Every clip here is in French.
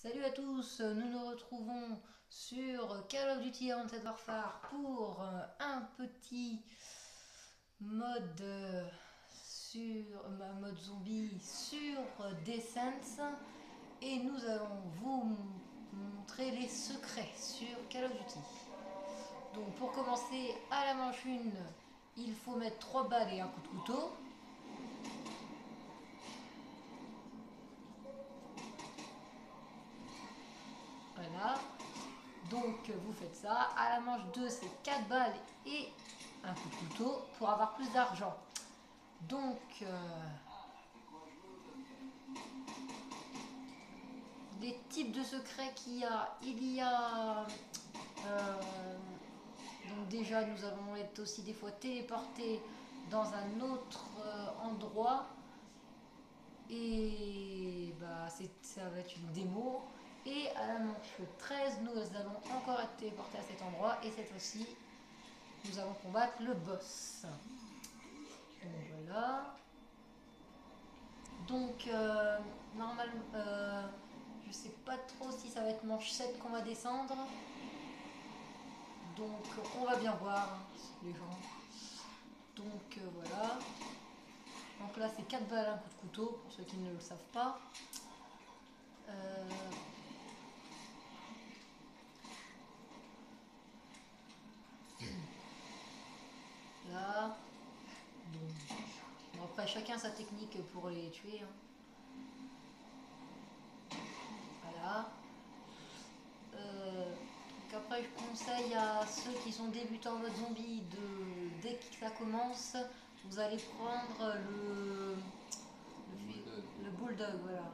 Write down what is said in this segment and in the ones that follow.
Salut à tous, nous nous retrouvons sur Call of Duty Advanced Warfare pour un petit mode mode zombie sur Descent et nous allons vous montrer les secrets sur Call of Duty. Donc pour commencer à la manche 1, il faut mettre 3 balles et un coup de couteau. Voilà. Donc vous faites ça. À la manche 2, c'est 4 balles et un coup de couteau pour avoir plus d'argent. Donc les types de secrets qu'il y a, donc déjà nous allons être aussi des fois téléportés dans un autre endroit et bah ça va être une démo. Et à la manche 13, nous allons encore être téléportés à cet endroit et cette fois-ci nous allons combattre le boss. Donc voilà. Donc normalement je sais pas trop si ça va être manche 7 qu'on va descendre. Donc on va bien voir les gens. Donc voilà. Donc là c'est 4 balles un coup de couteau pour ceux qui ne le savent pas. Euh, là. Bon, après chacun sa technique pour les tuer. Hein. Voilà. Donc après je conseille à ceux qui sont débutants en mode zombie de dès que ça commence, vous allez prendre le bulldog, voilà.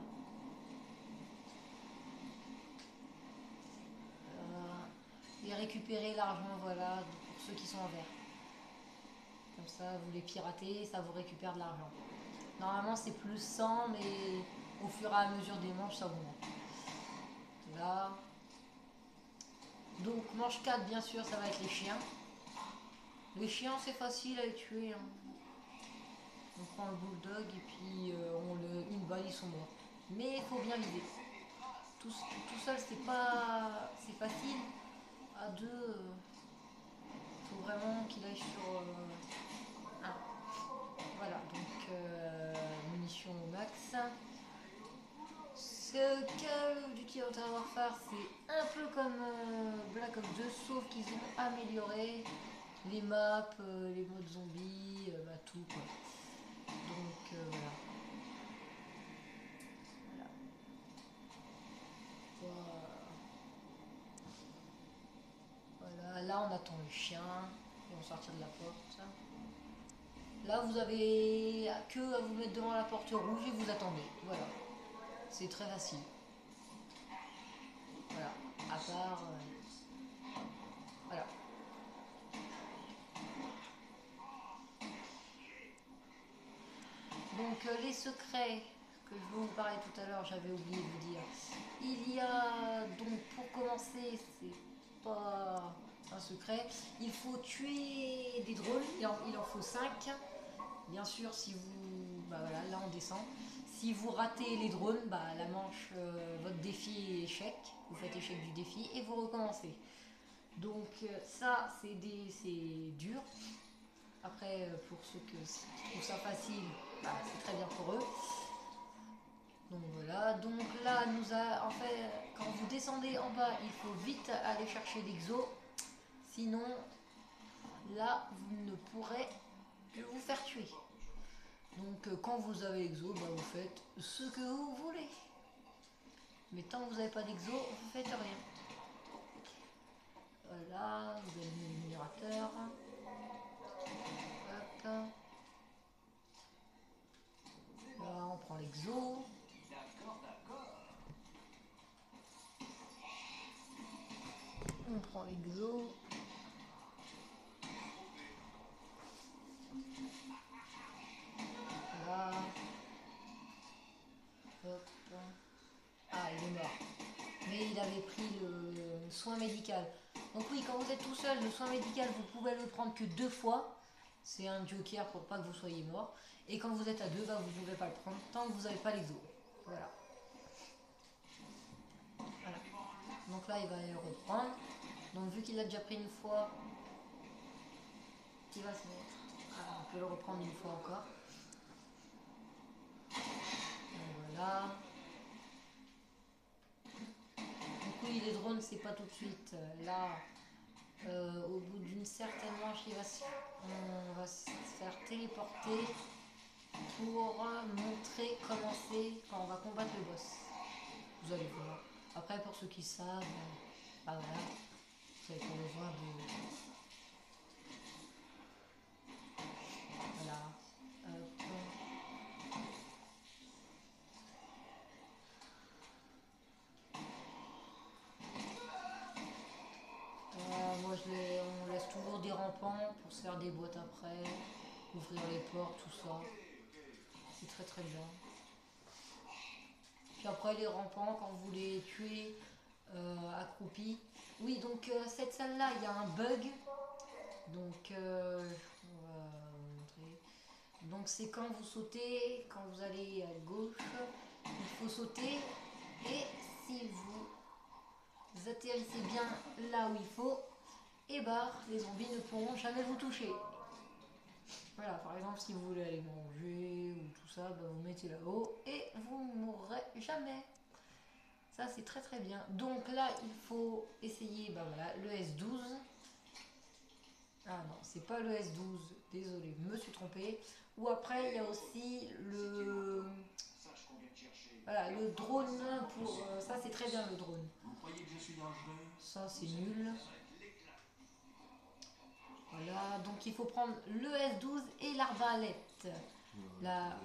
Et récupérer l'argent, voilà, pour ceux qui sont en vert. Comme ça, vous les piratez, ça vous récupère de l'argent. Normalement, c'est plus 100, mais au fur et à mesure des manches, ça augmente. Là. Donc, manche 4, bien sûr, ça va être les chiens. Les chiens, c'est facile à les tuer. Hein. On prend le bulldog et puis une balle, ils sont morts. Mais il faut bien viser. Tout seul, c'est facile. À deux, faut vraiment qu'il aille sur un. Voilà, donc munitions au max. Ce Call of Duty Modern Warfare, c'est un peu comme Black Ops 2, sauf qu'ils ont amélioré les maps, les modes zombies, bah, tout quoi. Donc voilà. Voilà. Là on attend le chien, ils vont sortir de la porte. Là vous avez que à vous mettre devant la porte rouge et vous attendez. Voilà. C'est très facile. Voilà. À part. Voilà. Donc les secrets que je vais vous parler tout à l'heure, j'avais oublié de vous dire. Il y a donc pour commencer, c'est pas un secret, il faut tuer des drones, il en faut 5. Bien sûr, si vous. Bah voilà, là on descend. Si vous ratez les drones, bah la manche, votre défi est échec. Vous faites échec du défi et vous recommencez. Donc ça, c'est dur. Après, pour ceux qui trouvent ça facile, bah, c'est très bien pour eux. Donc voilà, donc là, en fait, quand vous descendez en bas, il faut vite aller chercher l'exo. Sinon, là, vous ne pourrez que vous faire tuer. Donc quand vous avez l'exo, bah, vous faites ce que vous voulez. Mais tant que vous n'avez pas d'exo, vous faites rien. Voilà, vous avez le numérateur. Hop. Là, on prend l'exo. On prend l'exo. Là. Hop. Ah, il est mort. Mais il avait pris le soin médical. Donc oui, quand vous êtes tout seul, le soin médical, vous pouvez le prendre que 2 fois. C'est un joker pour pas que vous soyez mort. Et quand vous êtes à 2, bah, vous ne pouvez pas le prendre tant que vous n'avez pas l'exo. Voilà. là, il va le reprendre. Donc vu qu'il l'a déjà pris une fois, il va se mettre. Ah, on peut le reprendre une fois encore. Donc voilà. Du coup, les drones, c'est pas tout de suite. Là, au bout d'une certaine manche, on va se faire téléporter pour montrer comment c'est quand on va combattre le boss. Vous allez voir. Après, pour ceux qui savent, bah voilà, vous avez pas besoin de. Voilà. Hop. Moi, on laisse toujours des rampants pour se faire des boîtes après, ouvrir les portes, tout ça. C'est très très bien. Puis après, les rampants, quand vous les tuez accroupis. Oui, donc cette salle-là, il y a un bug. Donc, on va vous montrer. Donc, c'est quand vous sautez, quand vous allez à gauche, il faut sauter. Et si vous atterrissez bien là où il faut, et bah, les zombies ne pourront jamais vous toucher. Voilà, par exemple, si vous voulez aller manger ou tout ça, bah, vous mettez là-haut et vous ne mourrez jamais. Ça, c'est très très bien. Donc là, il faut essayer bah, voilà, le S12. Ah non, c'est pas le S12, désolé, je me suis trompée. Ou après, il y a aussi le. Voilà, le drone pour. Ça, c'est très bien le drone. Ça, c'est nul. Voilà, donc il faut prendre le S12 et l'arbalète. La...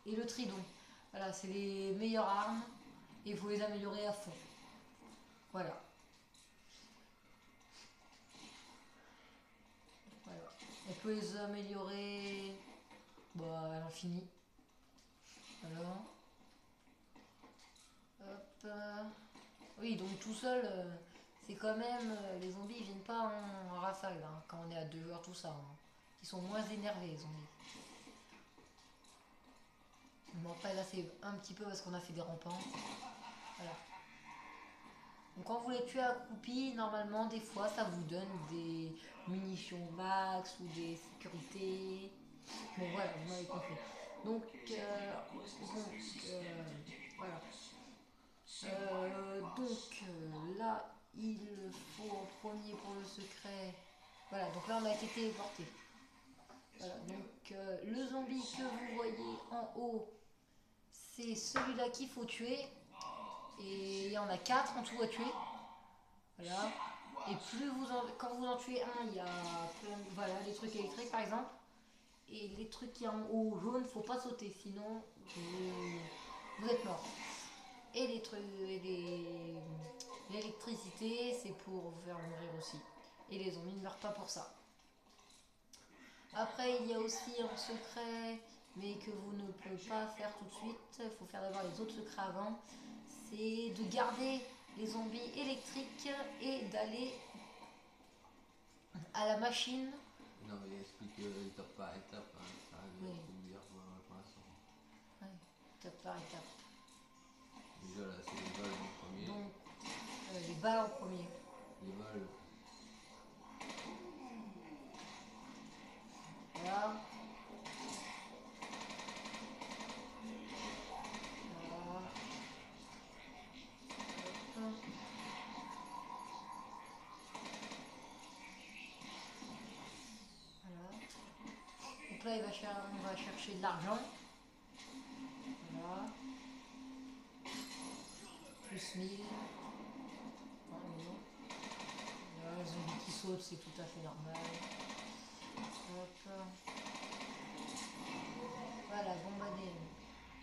Et le tridon. Voilà, c'est les meilleures armes et il faut les améliorer à fond. Voilà. Voilà. On peut les améliorer bah, à l'infini. Voilà. Hop. Oui, donc tout seul, c'est quand même. Les zombies ils viennent pas en rafale hein, quand on est à 2 joueurs, tout ça. Hein. Ils sont moins énervés, les zombies. Bon, après, là, c'est un petit peu parce qu'on a fait des rampants. Voilà. Donc quand vous les tuez accroupis, normalement des fois ça vous donne des munitions max ou des sécurités. Bon voilà, vous m'avez compris. Donc, voilà. Là, il faut en premier pour le secret. Voilà, donc là on a été téléporté. Voilà, donc le zombie que vous voyez en haut, c'est celui-là qu'il faut tuer. Et il y en a 4 en tout à tuer. Voilà. Et plus quand vous en tuez un, il y a plein voilà, les trucs électriques par exemple. Et les trucs qui sont en haut jaune, faut pas sauter, sinon vous êtes mort. Et les trucs, l'électricité, c'est pour vous faire mourir aussi. Et les zombies ne meurent pas pour ça. Après, il y a aussi un secret, mais que vous ne pouvez pas faire tout de suite. Il faut faire d'abord les autres secrets avant. C'est de garder les zombies électriques et d'aller à la machine. Non, mais explique étape par étape, hein, ça Oui. arrive dire pour l'instant. Ouais, étape par étape. Déjà là, c'est les balles en premier. Donc, les balles en premier. Les balles. Voilà. Voilà. Hop. Voilà. Donc là, on va chercher de l'argent. Voilà. Plus 1000. Voilà, le zombie qui saute, c'est tout à fait normal. Hop. Voilà, bombarder.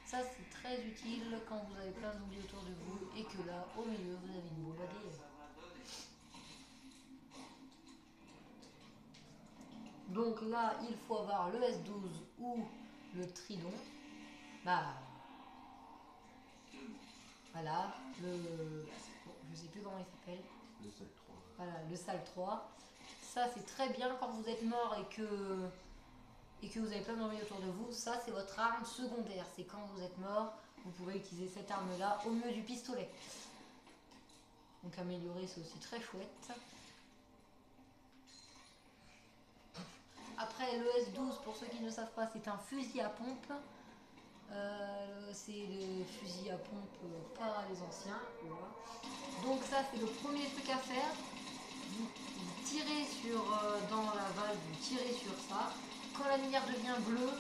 Ça, c'est très utile quand vous avez plein de zombies autour de vous et que là, au milieu, vous avez une bombe à dés. Donc là, il faut avoir le S12 ou le tridon. Bah, voilà, je sais plus comment il s'appelle. Le seul 3. Voilà, le SAL 3. Ça, c'est très bien quand vous êtes mort et que vous avez plein d'ennemis autour de vous. Ça, c'est votre arme secondaire. C'est quand vous êtes mort, vous pouvez utiliser cette arme-là au milieu du pistolet. Donc améliorer, c'est aussi très chouette. Après, le S12, pour ceux qui ne savent pas, c'est un fusil à pompe. C'est le fusil à pompe, pas les anciens. Voilà. Donc ça, c'est le premier truc à faire. Vous tirez dans la valve, vous tirez sur ça. Quand la lumière devient bleue,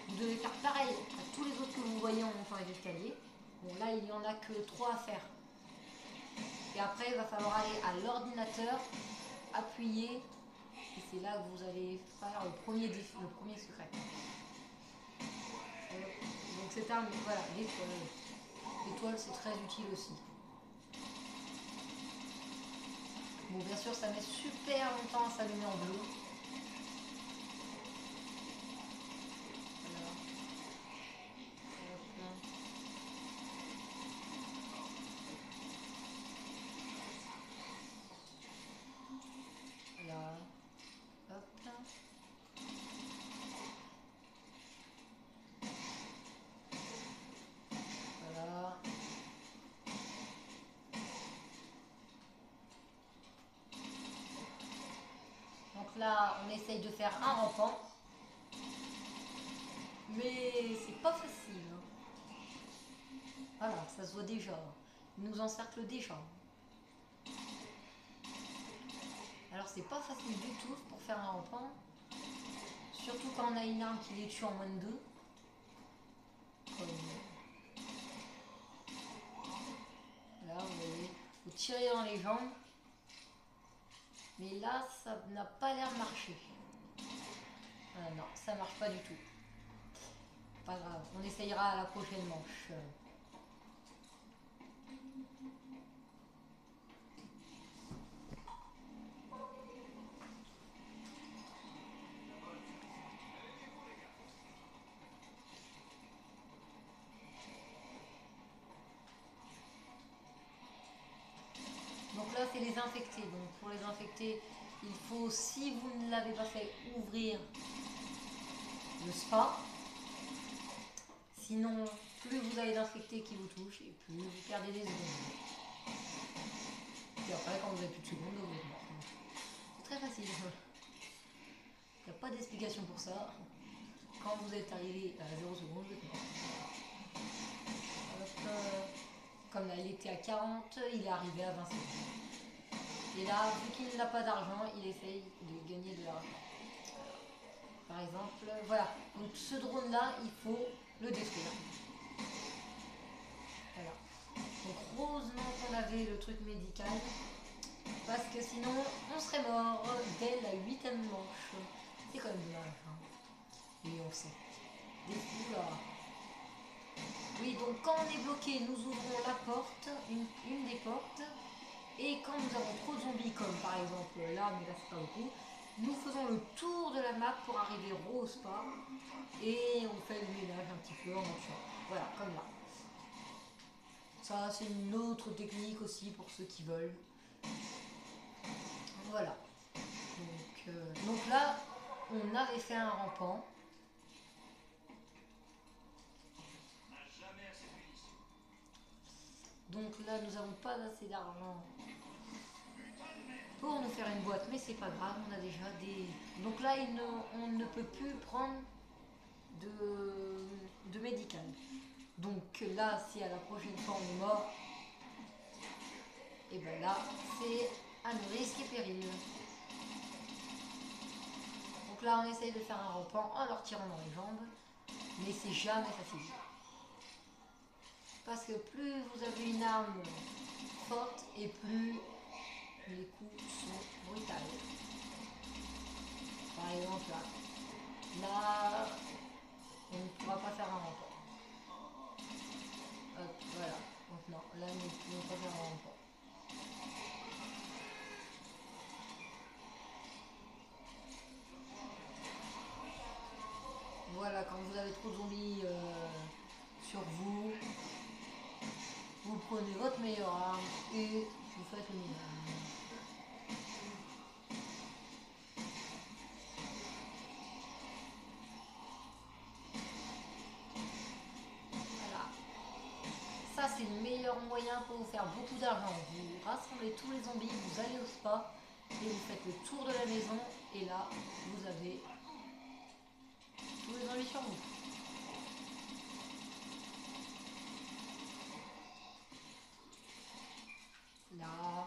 vous devez faire pareil à tous les autres que vous voyez en montant les escaliers. Bon, là, il n'y en a que 3 à faire. Et après, il va falloir aller à l'ordinateur, appuyer, et c'est là que vous allez faire le premier secret. Donc cette arme, voilà, l'étoile. L'étoile, c'est très utile aussi. Bon, bien sûr, ça met super longtemps à s'allumer en bleu. Voilà. Voilà. Hop. Voilà. Donc là, on essaye de faire un rampant. Mais c'est pas facile. Hein. Voilà, ça se voit déjà. Il nous encercle déjà. Alors c'est pas facile du tout pour faire un rampant. Surtout quand on a une arme qui les tue en moins de 2. Là, vous voyez, vous tirez dans les jambes. Mais là, ça n'a pas l'air de marcher. Ah non, ça marche pas du tout. Pas grave, on essayera à la prochaine manche. Donc là, c'est les infectés. Donc pour les infectés, il faut, si vous ne l'avez pas fait, ouvrir le spa. Sinon, plus vous avez d'infectés qui vous touchent, et plus vous perdez des secondes. Et après, quand vous avez plus de secondes, vous êtes mort. C'est très facile. Il n'y a pas d'explication pour ça. Quand vous êtes arrivé à 0 secondes, vous êtes mort. Comme là, il était à 40, il est arrivé à 20 secondes. Et là, vu qu'il n'a pas d'argent, il essaye de gagner de l'argent. Par exemple, voilà. Donc ce drone-là, il faut le détruire. Voilà. Donc heureusement qu'on avait le truc médical, parce que sinon on serait mort dès la 8e manche. C'est quand même dommage. Hein. Et on sait. Des fous là. Oui, donc quand on est bloqué, nous ouvrons la porte, une des portes, et quand nous avons trop de zombies, comme par exemple là, mais là c'est pas beaucoup, nous faisons le tour de la map pour arriver au spa, et on fait le ménage un petit peu en tuant. Voilà, comme là. Ça, c'est une autre technique aussi pour ceux qui veulent. Voilà. Donc là, on avait fait un rampant. Donc là, nous n'avons pas assez d'argent pour nous faire une boîte, mais c'est pas grave, on a déjà des... Donc là, on ne peut plus prendre de médical. Donc là, si à la prochaine fois on est mort, et ben là, c'est à nos risques et périls. Donc là, on essaye de faire un rampant en leur tirant dans les jambes, mais c'est jamais facile. Parce que plus vous avez une arme forte et plus les coups sont brutaux. Par exemple là, on ne pourra pas faire un rampant. Hop, voilà. Donc non, là nous ne pouvons pas faire un rampant. Voilà, quand vous avez trop de zombies sur vous, vous prenez votre meilleure arme et vous faites le minimum. Voilà. Ça, c'est le meilleur moyen moyen pour vous faire beaucoup d'argent. Vous rassemblez tous les zombies, vous allez au spa et vous faites le tour de la maison. Et là, vous avez tous les zombies sur vous. Là.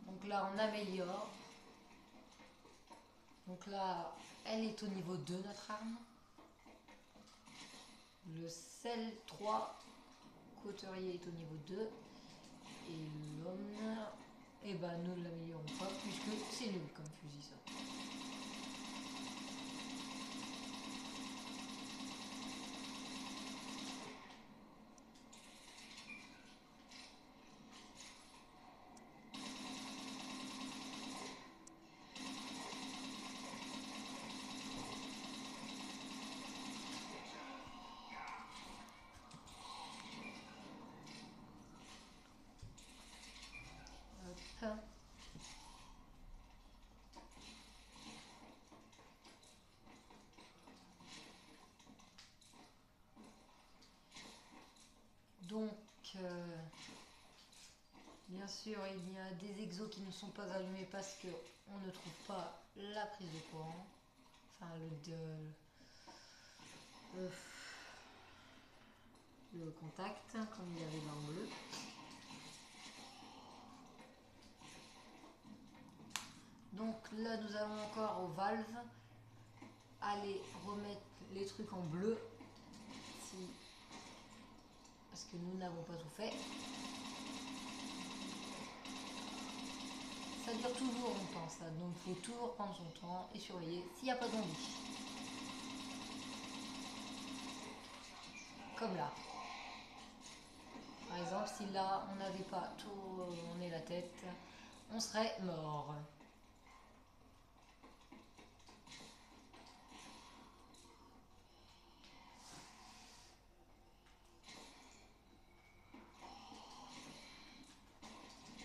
Donc là, on améliore. Donc là, elle est au niveau 2, notre arme. Le sel 3 coterie est au niveau 2. Et l'homme, eh ben, nous ne l'améliorons pas puisque c'est nul comme fusil ça. Hop. Donc, bien sûr, il y a des exos qui ne sont pas allumés parce qu'on ne trouve pas la prise de courant. Enfin, le contact, comme il y avait dans le bleu. Donc là, nous allons encore aux valves. Aller remettre les trucs en bleu. Parce que nous n'avons pas tout fait. Ça dure toujours longtemps ça, donc il faut toujours prendre son temps et surveiller s'il n'y a pas de zombies. Comme là. Par exemple, si là on n'avait pas tourné la tête, on serait mort.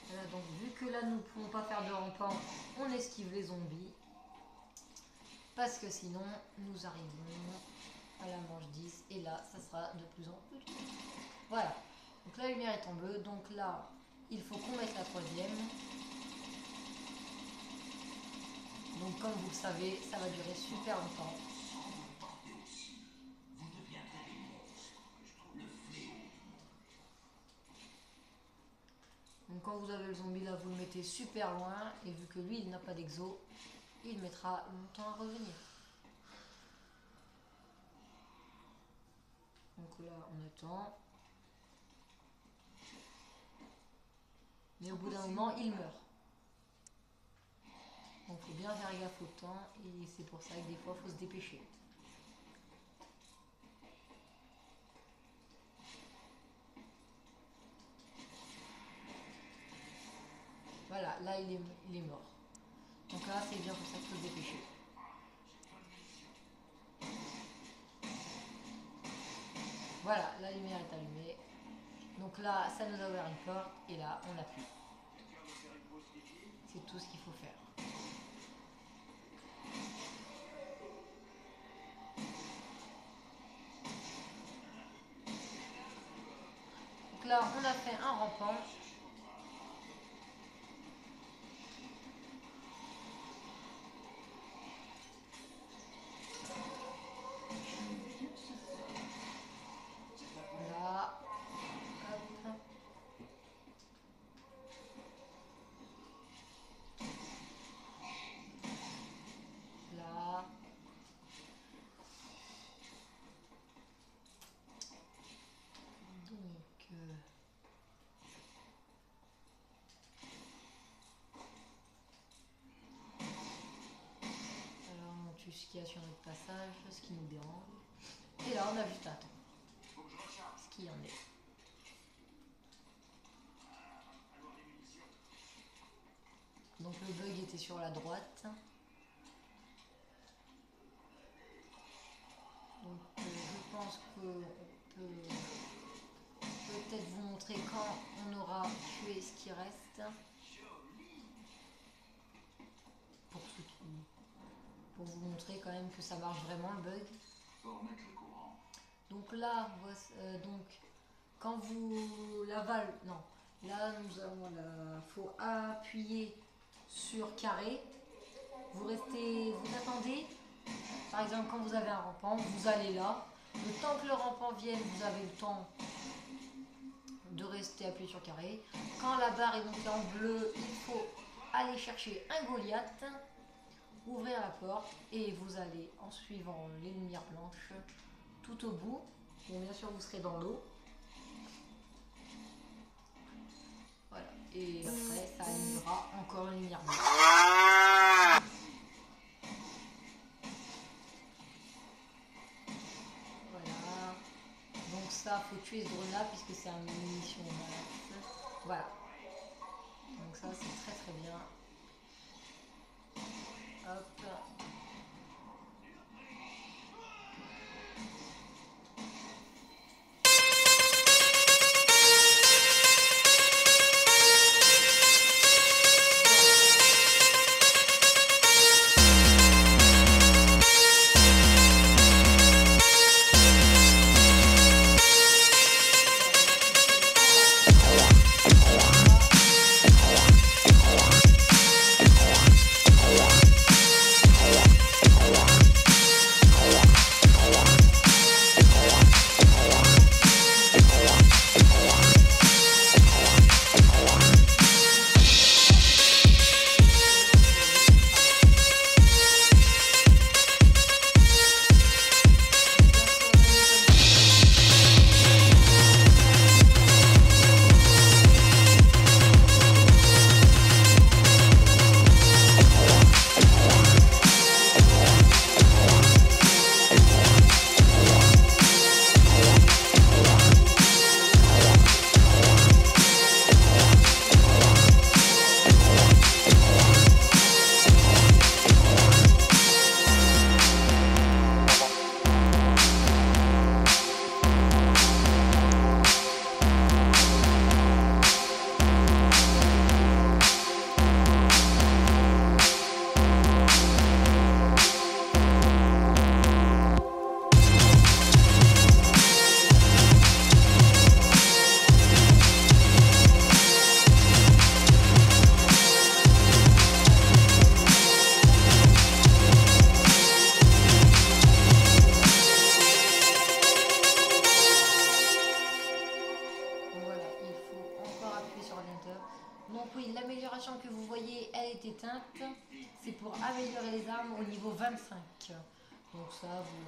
Voilà, donc vu que là nous ne pouvons pas faire de rampant, on esquive les zombies. Parce que sinon nous arrivons à la manche 10 et là ça sera de plus en plus. Voilà. Donc la lumière est en bleu, donc là il faut qu'on mette la troisième. Donc comme vous le savez, ça va durer super longtemps. Donc quand vous avez le zombie là, vous le mettez super loin et vu que lui il n'a pas d'exo, il mettra longtemps à revenir. Donc là on attend. Mais au bout d'un moment il meurt. Donc il faut bien faire gaffe au temps et c'est pour ça que des fois il faut se dépêcher. Voilà, là il est mort. Donc là c'est bien pour ça qu'il faut se dépêcher. Voilà, la lumière est allumée. Donc là ça nous a ouvert une porte et là on appuie. C'est tout ce qu'il faut faire. Donc là on a fait un rampant. Là, hop. Là. Donc, alors on tue ce qu'il y a sur notre passage, ce qui nous dérange. Et là on a juste à attendre. Ce qu'il y en est. Donc le bug était sur la droite. Donc je pense qu'on peut tuer ce qui reste. Pour vous montrer quand même que ça marche vraiment le bug. Donc là, donc quand vous l'aval, non, là nous avons faut appuyer sur carré. Vous attendez. Par exemple, quand vous avez un rampant, vous allez là. Le temps que le rampant vienne, vous avez le temps de rester appuyé sur carré. Quand la barre est montée en bleu, il faut aller chercher un Goliath, ouvrir la porte et vous allez en suivant les lumières blanches tout au bout. Bon, bien sûr, vous serez dans l'eau. Voilà. Et après, ça allumera encore une lumière blanche. Voilà. Donc ça, faut tuer ce drone là puisque c'est un munition max. Voilà. Donc ça, c'est très très bien. Hop. Donc oui, l'amélioration que vous voyez, elle est éteinte. C'est pour améliorer les armes au niveau 25. Donc ça, vous